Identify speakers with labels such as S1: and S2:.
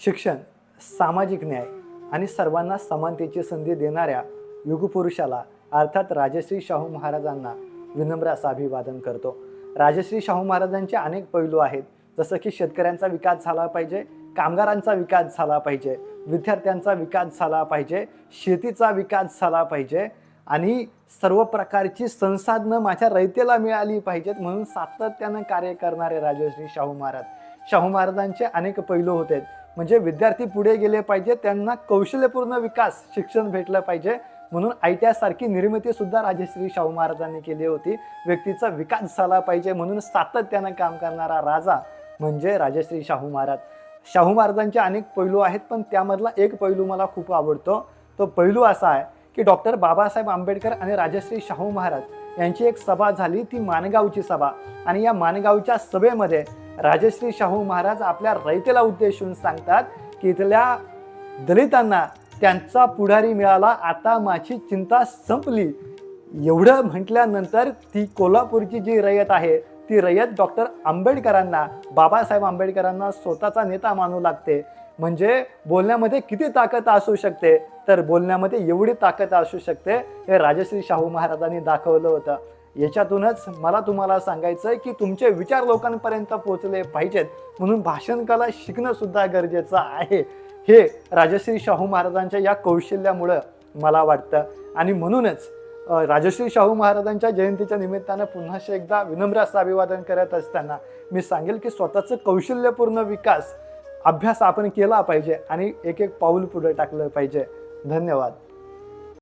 S1: शिक्षण, सामाजिक न्याय आणि सर्वांना समानतेची संधी देणाऱ्या युगपुरुषाला अर्थात राजश्री शाहू महाराजांना विनम्र असं अभिवादन करतो. राजश्री शाहू महाराजांचे अनेक पैलू आहेत, जसं की शेतकऱ्यांचा विकास झाला पाहिजे, कामगारांचा विकास झाला पाहिजे, विद्यार्थ्यांचा विकास झाला पाहिजे, शेतीचा विकास झाला पाहिजे आणि सर्व प्रकारची संसाधनं माझ्या रयतेला मिळाली पाहिजेत म्हणून सातत्यानं कार्य करणारे राजश्री शाहू महाराज. शाहू महाराजांचे अनेक पैलू होते, म्हणजे विद्यार्थी पुढे गेले पाहिजे, त्यांना कौशल्यपूर्ण विकास शिक्षण भेटलं पाहिजे म्हणून ITI सारखी निर्मिती सुद्धा राजश्री शाहू महाराजांनी केली होती. व्यक्तीचा विकास झाला पाहिजे म्हणून सातत्यानं काम करणारा राजा म्हणजे राजश्री शाहू महाराज. शाहू महाराजांचे अनेक पैलू आहेत, पण त्यामधला एक पैलू मला खूप आवडतो. तो पैलू असा आहे की डॉक्टर बाबासाहेब आंबेडकर आणि राजश्री शाहू महाराज यांची एक सभा झाली, ती माणगावची सभा. आणि या माणगावच्या सभेमध्ये राजश्री शाहू महाराज आपल्या रयतेला उद्देशून सांगतात की इथल्या दलितांना त्यांचा पुढारी मिळाला, आता माझी चिंता संपली. एवढं म्हटल्यानंतर ती कोल्हापूरची जी रयत आहे ती रयत डॉक्टर आंबेडकरांना, बाबासाहेब आंबेडकरांना स्वतःचा नेता मानू लागते. म्हणजे बोलण्यामध्ये किती ताकद असू शकते, तर बोलण्यामध्ये एवढी ताकद असू शकते हे राजश्री शाहू महाराजांनी दाखवलं होतं. याच्यातूनच मला तुम्हाला सांगायचं आहे की तुमचे विचार लोकांपर्यंत पोहोचले पाहिजेत म्हणून भाषण कला शिकणं सुद्धा गरजेचं आहे. हे राजश्री शाहू महाराजांच्या या कौशल्यामुळं मला वाटतं. आणि म्हणूनच राजश्री शाहू महाराजांच्या जयंतीच्या निमित्तानं पुन्हा एकदा विनम्र असं अभिवादन करत असताना मी सांगेल की स्वतःचं कौशल्यपूर्ण विकास अभ्यास आपण केला पाहिजे आणि एक एक पाऊल पुढे टाकलं पाहिजे. धन्यवाद.